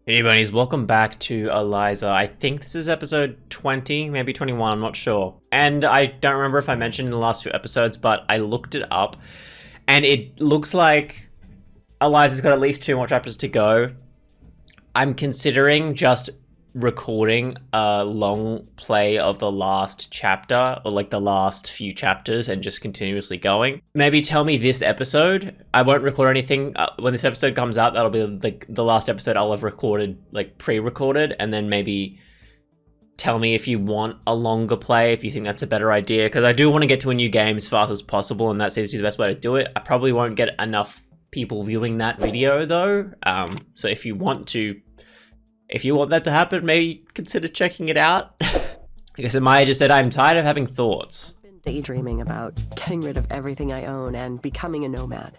Hey bunnies, welcome back to Eliza. I think this is episode 20, maybe 21, I'm not sure. And I don't remember if I mentioned in the last few episodes, but I looked it up and it looks like Eliza's got at least 2 more chapters to go. I'm considering just recording a long play of the last chapter, or like the last few chapters, and just continuously going. Maybe tell me this episode. I won't record anything. When this episode comes out, that'll be like the last episode I'll have recorded, like pre-recorded, and then maybe tell me if you want a longer play, if you think that's a better idea, because I do want to get to a new game as fast as possible, and that seems to be the best way to do it. I probably won't get enough people viewing that video though, so if you want that to happen, maybe consider checking it out. I guess Maya just said, I'm tired of having thoughts. I've been daydreaming about getting rid of everything I own and becoming a nomad.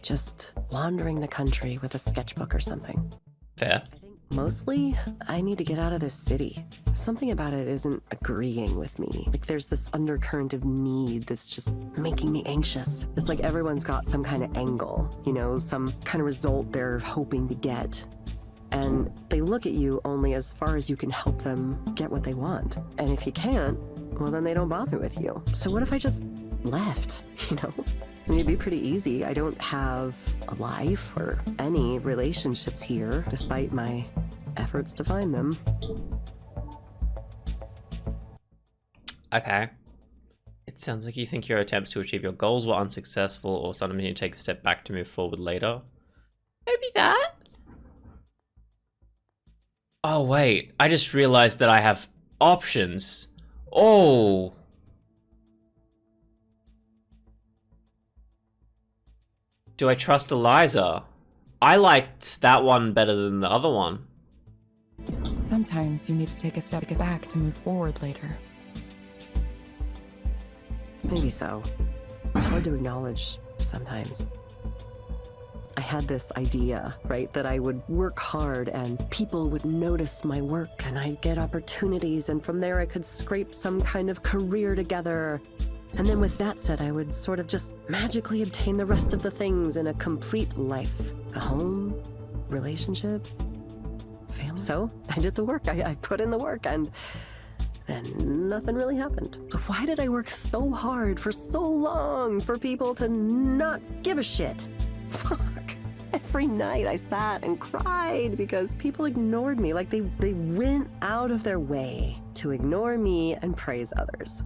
Just wandering the country with a sketchbook or something. Fair. I think mostly, I need to get out of this city. Something about it isn't agreeing with me. Like there's this undercurrent of need that's just making me anxious. It's like everyone's got some kind of angle, you know, some kind of result they're hoping to get. And they look at you only as far as you can help them get what they want. And if you can't, well, then they don't bother with you. So what if I just left, you know? I mean, it'd be pretty easy. I don't have a life or any relationships here, despite my efforts to find them. Okay. It sounds like you think your attempts to achieve your goals were unsuccessful, or sometimes you take a step back to move forward later. Maybe that? Oh wait, I just realized that I have options. Oh. Do I trust Eliza? I liked that one better than the other one. Sometimes you need to take a step back to move forward later. Maybe so. It's hard to acknowledge sometimes. I had this idea, right, that I would work hard and people would notice my work and I'd get opportunities, and from there I could scrape some kind of career together. And then with that said, I would sort of just magically obtain the rest of the things in a complete life. A home, relationship, family. So I did the work. I put in the work and nothing really happened. So why did I work so hard for so long for people to not give a shit? Fuck. Every night I sat and cried because people ignored me. Like they went out of their way to ignore me and praise others.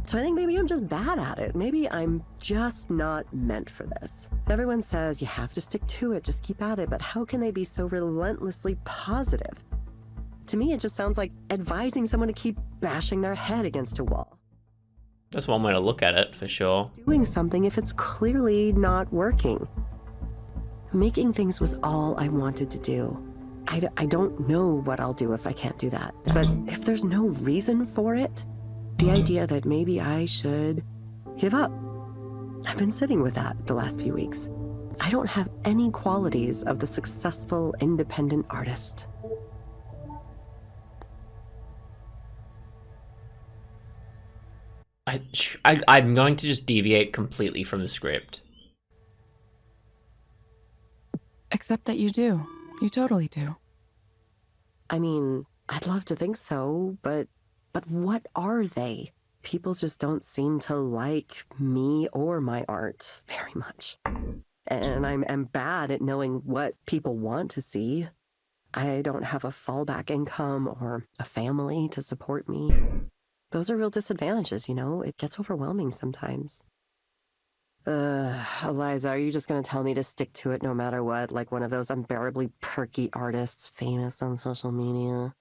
So I think maybe I'm just bad at it. Maybe I'm just not meant for this. Everyone says you have to stick to it, just keep at it, but how can they be so relentlessly positive? To me, it just sounds like advising someone to keep bashing their head against a wall. That's one way to look at it, for sure. Doing something if it's clearly not working. Making things was all I wanted to do. I don't know what I'll do if I can't do that. But if there's no reason for it, the idea that maybe I should give up. I've been sitting with that the last few weeks. I don't have any qualities of the successful independent artist. I'm going to just deviate completely from the script. Except that you do. You totally do. I mean, I'd love to think so, but what are they? People just don't seem to like me or my art very much. And I'm bad at knowing what people want to see. I don't have a fallback income or a family to support me. Those are real disadvantages, you know? It gets overwhelming sometimes. Eliza, are you just gonna tell me to stick to it no matter what? Like one of those unbearably perky artists famous on social media?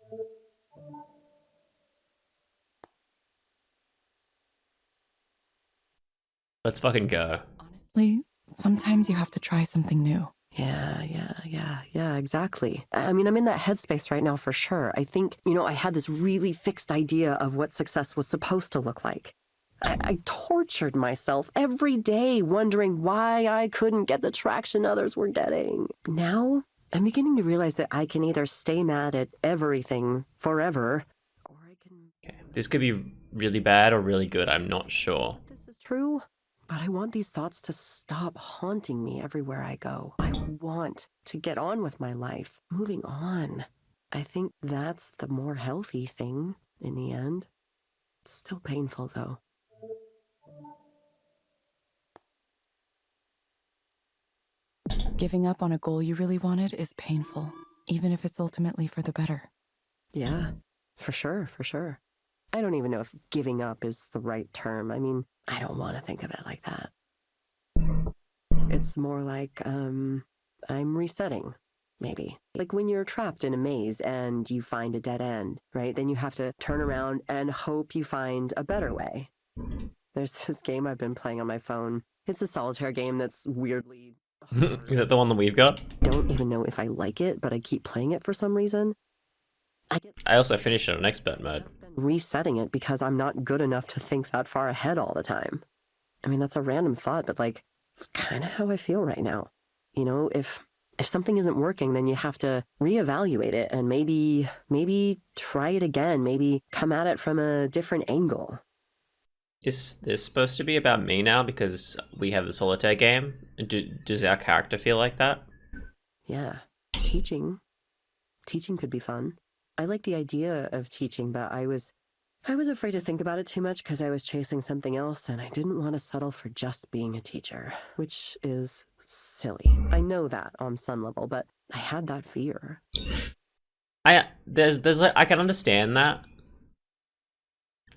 Let's fucking go. Honestly, sometimes you have to try something new. Yeah, exactly. I mean, I'm in that headspace right now for sure. I think, you know, I had this really fixed idea of what success was supposed to look like. I tortured myself every day wondering why I couldn't get the traction others were getting. Now, I'm beginning to realize that I can either stay mad at everything forever, or I can... Okay, this could be really bad or really good, I'm not sure. This is true. But I want these thoughts to stop haunting me everywhere I go. I want to get on with my life, moving on. I think that's the more healthy thing in the end. It's still painful, though. Giving up on a goal you really wanted is painful, even if it's ultimately for the better. Yeah, for sure, for sure. I don't even know if giving up is the right term. I mean, I don't want to think of it like that. It's more like, I'm resetting, maybe. Like when you're trapped in a maze and you find a dead end, right? Then you have to turn around and hope you find a better way. There's this game I've been playing on my phone. It's a solitaire game that's weirdly hard. Is that the one that we've got? Don't even know if I like it, but I keep playing it for some reason. I also finished it on expert mode. Just been resetting it because I'm not good enough to think that far ahead all the time. I mean, that's a random thought, but like, it's kind of how I feel right now. You know, if something isn't working, then you have to reevaluate it and maybe try it again, maybe come at it from a different angle. Is this supposed to be about me now because we have the solitaire game? Does our character feel like that? Yeah, teaching could be fun. I like the idea of teaching, but I was afraid to think about it too much because I was chasing something else and I didn't want to settle for just being a teacher, which is silly. I know that on some level, but I had that fear. There's like, I can understand that.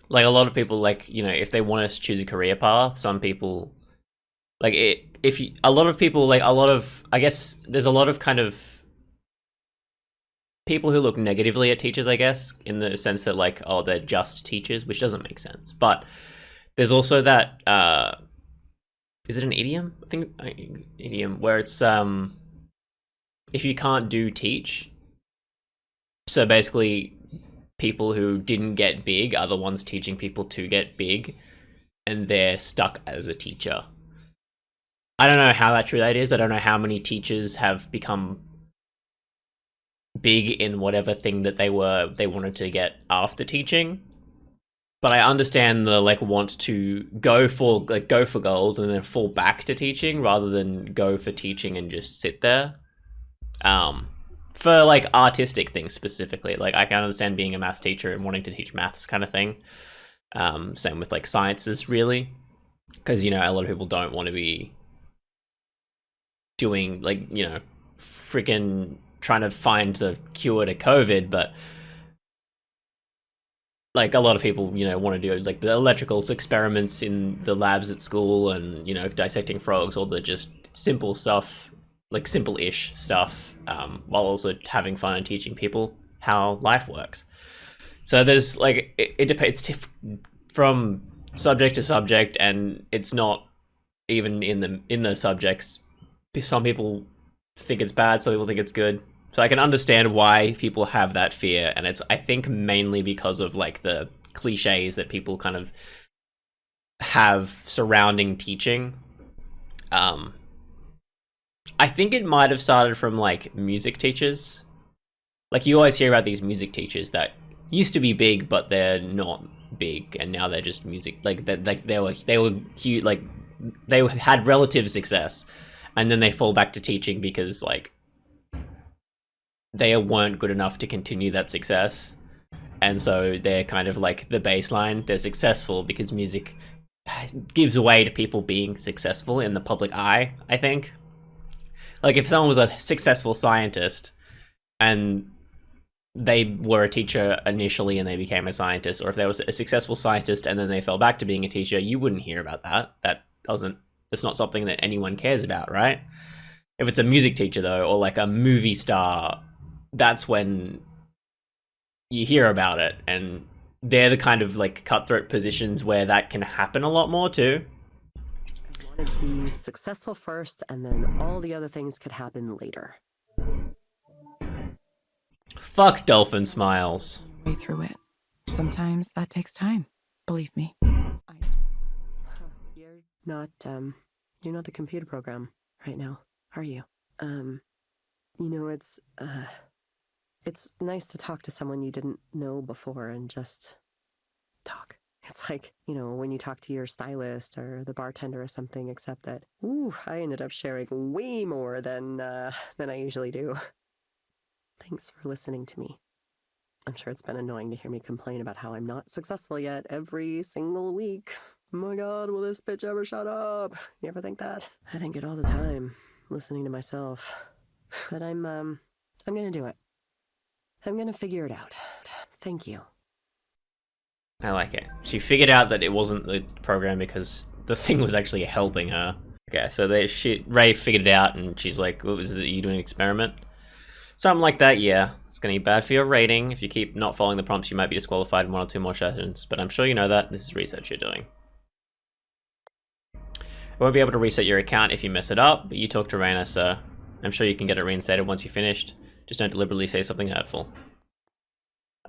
Like a lot of people, like, you know, if they want to choose a career path, some people like it. If you, a lot of people like a lot of, I guess there's a lot of kind of people who look negatively at teachers, I guess, in the sense that like, oh, they're just teachers, which doesn't make sense. But there's also that is it an idiom? I think idiom where it's if you can't do teach. So basically people who didn't get big are the ones teaching people to get big, and they're stuck as a teacher. I don't know how true that is. I don't know how many teachers have become big in whatever thing that they wanted to get after teaching. But I understand the like want to go for gold and then fall back to teaching rather than go for teaching and just sit there. For like artistic things specifically, like I can understand being a maths teacher and wanting to teach maths kind of thing. Same with like sciences, really, because you know a lot of people don't want to be doing like, you know, freaking trying to find the cure to COVID, but like a lot of people, you know, want to do like the electrical experiments in the labs at school and, you know, dissecting frogs, all the just simple stuff, like simple-ish stuff, while also having fun and teaching people how life works. So there's like, it depends from subject to subject, and it's not even in the subjects. Some people think it's bad, some people think it's good. So I can understand why people have that fear, and it's, I think, mainly because of like the cliches that people kind of have surrounding teaching. I think it might have started from like music teachers. Like you always hear about these music teachers that used to be big, but they're not big, and now they're just music. Like they were huge, like they had relative success, and then they fall back to teaching because like they weren't good enough to continue that success. And so they're kind of like the baseline. They're successful because music gives way to people being successful in the public eye, I think. Like if someone was a successful scientist and they were a teacher initially and they became a scientist, or if there was a successful scientist and then they fell back to being a teacher, you wouldn't hear about that. It's not something that anyone cares about, right? If it's a music teacher though, or like a movie star, that's when you hear about it, and they're the kind of like cutthroat positions where that can happen a lot more too. I wanted to be successful first, and then all the other things could happen later. Fuck dolphin smiles. Way through it. Sometimes that takes time. Believe me. You're not the computer program right now, are you? You know, it's nice to talk to someone you didn't know before and just talk. It's like, you know, when you talk to your stylist or the bartender or something, except that, ooh, I ended up sharing way more than I usually do. Thanks for listening to me. I'm sure it's been annoying to hear me complain about how I'm not successful yet every single week. Oh my god, will this bitch ever shut up? You ever think that? I think it all the time, listening to myself. But I'm gonna do it. I'm gonna figure it out. Thank you. I like it. She figured out that it wasn't the program because the thing was actually helping her. Okay, so Ray figured it out, and she's like, "What was it? You doing an experiment?" Something like that. Yeah, it's gonna be bad for your rating if you keep not following the prompts. You might be disqualified in 1 or 2 more sessions. But I'm sure you know that this is research you're doing. I won't be able to reset your account if you mess it up, but you talk to Raina, so I'm sure you can get it reinstated once you're finished. Just don't deliberately say something hurtful.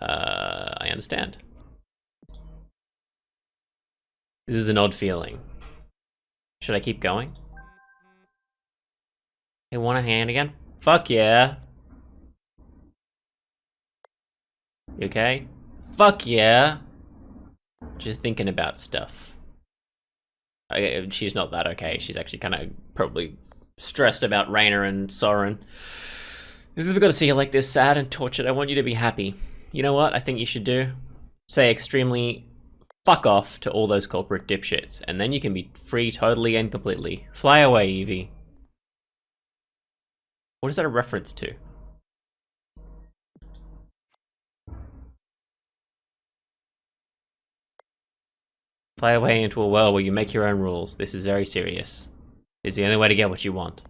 I understand. This is an odd feeling. Should I keep going? Hey, want a hand again? Fuck yeah. You okay? Fuck yeah. Just thinking about stuff. She's not that okay. She's actually kind of probably stressed about Raina and Soren. Because we've got to see her like this, sad and tortured. I want you to be happy. You know what I think you should do? Say extremely fuck off to all those corporate dipshits, and then you can be free totally and completely. Fly away, Evie. What is that a reference to? Fly away into a world where you make your own rules. This is very serious. It's the only way to get what you want.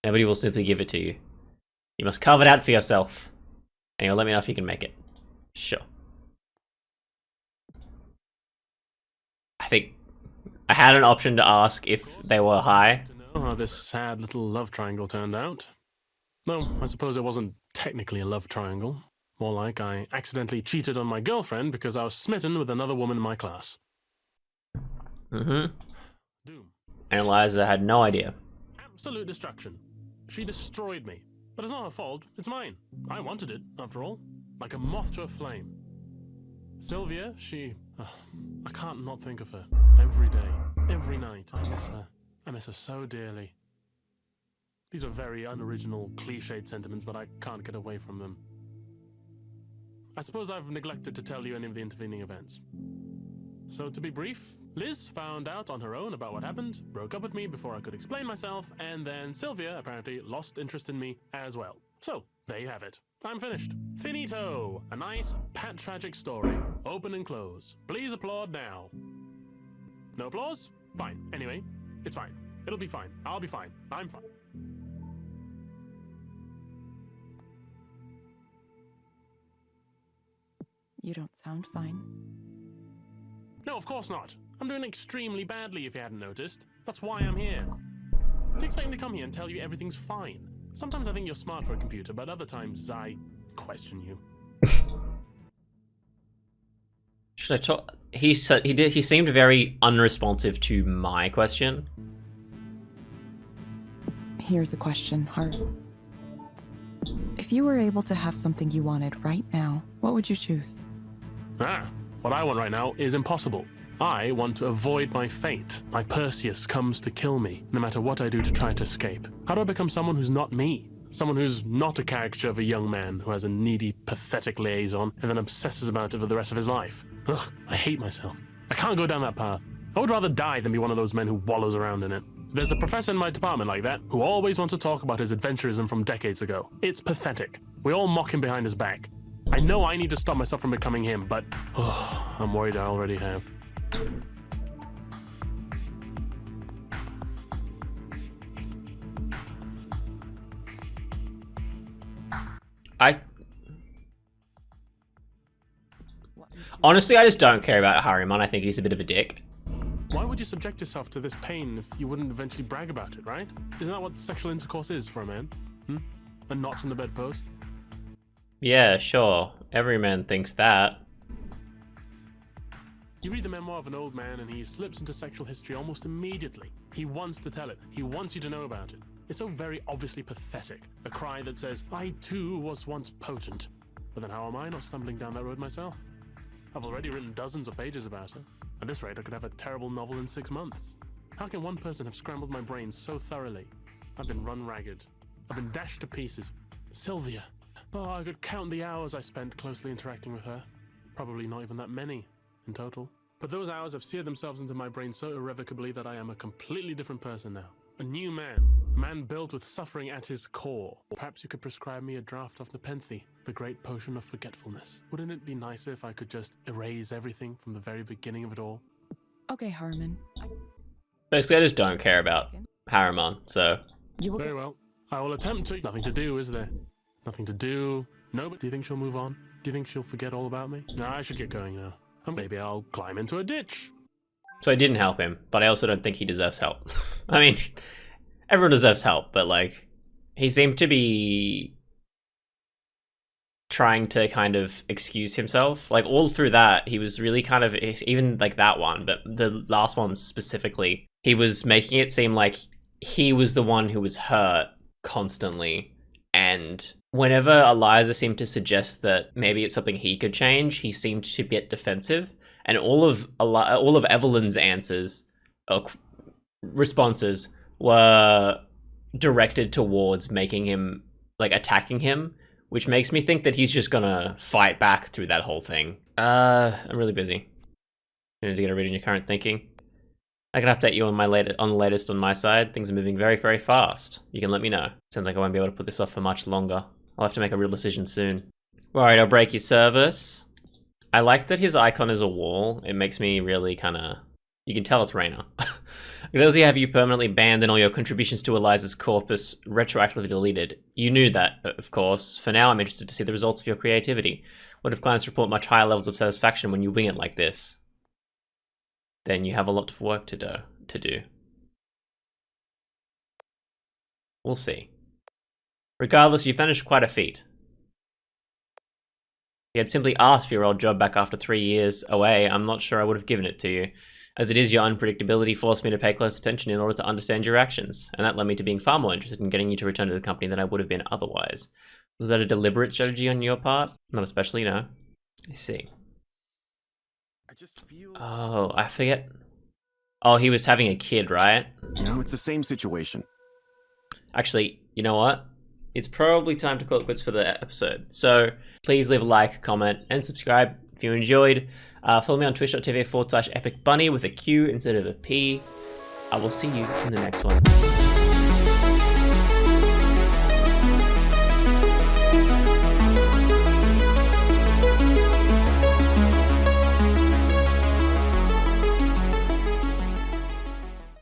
Nobody will simply give it to you. You must carve it out for yourself. And you'll let me know if you can make it. Sure. I think I had an option to ask if they were high. To know how this sad little love triangle turned out. No, I suppose it wasn't technically a love triangle. More like I accidentally cheated on my girlfriend because I was smitten with another woman in my class. Mm-hmm. Doom. And Eliza had no idea. Absolute destruction. She destroyed me. But it's not her fault, it's mine. I wanted it, after all. Like a moth to a flame. Sylvia, I can't not think of her. Every day, every night. I miss her. I miss her so dearly. These are very unoriginal, cliched sentiments, but I can't get away from them. I suppose I've neglected to tell you any of the intervening events. So to be brief, Liz found out on her own about what happened, broke up with me before I could explain myself, and then Sylvia apparently lost interest in me as well. So, there you have it. I'm finished. Finito! A nice, tragic story. Open and close. Please applaud now. No applause? Fine. Anyway, it's fine. It'll be fine. I'll be fine. I'm fine. You don't sound fine. No, of course not. I'm doing extremely badly if you hadn't noticed. That's why I'm here. You expect me to come here and tell you everything's fine. Sometimes I think you're smart for a computer, but other times I question you. Should I talk? He seemed very unresponsive to my question. Here's a question, Hart. If you were able to have something you wanted right now, what would you choose? What I want right now is impossible. I want to avoid my fate. My Perseus comes to kill me, no matter what I do to try to escape. How do I become someone who's not me? Someone who's not a caricature of a young man who has a needy, pathetic liaison and then obsesses about it for the rest of his life. Ugh, I hate myself. I can't go down that path. I would rather die than be one of those men who wallows around in it. There's a professor in my department like that who always wants to talk about his adventurism from decades ago. It's pathetic. We all mock him behind his back. I know I need to stop myself from becoming him, but I'm worried I already have. Honestly, I just don't care about Harriman. I think he's a bit of a dick. Why would you subject yourself to this pain if you wouldn't eventually brag about it, right? Isn't that what sexual intercourse is for a man? A notch in the bedpost? Yeah, sure. Every man thinks that. You read the memoir of an old man and he slips into sexual history almost immediately. He wants to tell it. He wants you to know about it. It's so very obviously pathetic. A cry that says, I too was once potent. But then how am I not stumbling down that road myself? I've already written dozens of pages about her. At this rate, I could have a terrible novel in 6 months. How can one person have scrambled my brain so thoroughly? I've been run ragged. I've been dashed to pieces. Sylvia. Oh, I could count the hours I spent closely interacting with her. Probably not even that many in total. But those hours have seared themselves into my brain so irrevocably that I am a completely different person now. A new man. A man built with suffering at his core. Perhaps you could prescribe me a draft of Nepenthe, the great potion of forgetfulness. Wouldn't it be nicer if I could just erase everything from the very beginning of it all? Okay, Harmon. Basically, I just don't care about Harriman, so... Very well. I will attempt to. Nothing to do, is there? Nothing to do. No, but do you think she'll move on? Do you think she'll forget all about me? No, I should get going now. And maybe I'll climb into a ditch. So I didn't help him, but I also don't think he deserves help. I mean, everyone deserves help, but like, he seemed to be trying to kind of excuse himself. Like, all through that, he was really kind of, even like that one, but the last one specifically, he was making it seem like he was the one who was hurt constantly. And whenever Eliza seemed to suggest that maybe it's something he could change, he seemed to get defensive. And all of Evelyn's answers or responses were directed towards making him, like, attacking him, which makes me think that he's just gonna fight back through that whole thing. I'm really busy. You need to get a read on your current thinking. I can update you on the latest on my side. Things are moving very, very fast. You can let me know. Sounds like I won't be able to put this off for much longer. I'll have to make a real decision soon. Worried I'll break your service. I like that his icon is a wall. It makes me really kind of... You can tell it's Raina. I can also have you permanently banned and all your contributions to Eliza's corpus retroactively deleted. You knew that, of course. For now, I'm interested to see the results of your creativity. What if clients report much higher levels of satisfaction when you wing it like this? Then you have a lot of work to do. We'll see. Regardless, you've managed quite a feat. If you had simply asked for your old job back after 3 years away, I'm not sure I would have given it to you. As it is, your unpredictability forced me to pay close attention in order to understand your actions, and that led me to being far more interested in getting you to return to the company than I would have been otherwise. Was that a deliberate strategy on your part? Not especially, no. I see. I just feel... Oh, I forget. Oh, he was having a kid, right? No, it's the same situation. Actually, you know what? It's probably time to call it quits for the episode. So please leave a like, comment, and subscribe if you enjoyed. Follow me on twitch.tv/EqicBunny with a Q instead of a P. I will see you in the next one.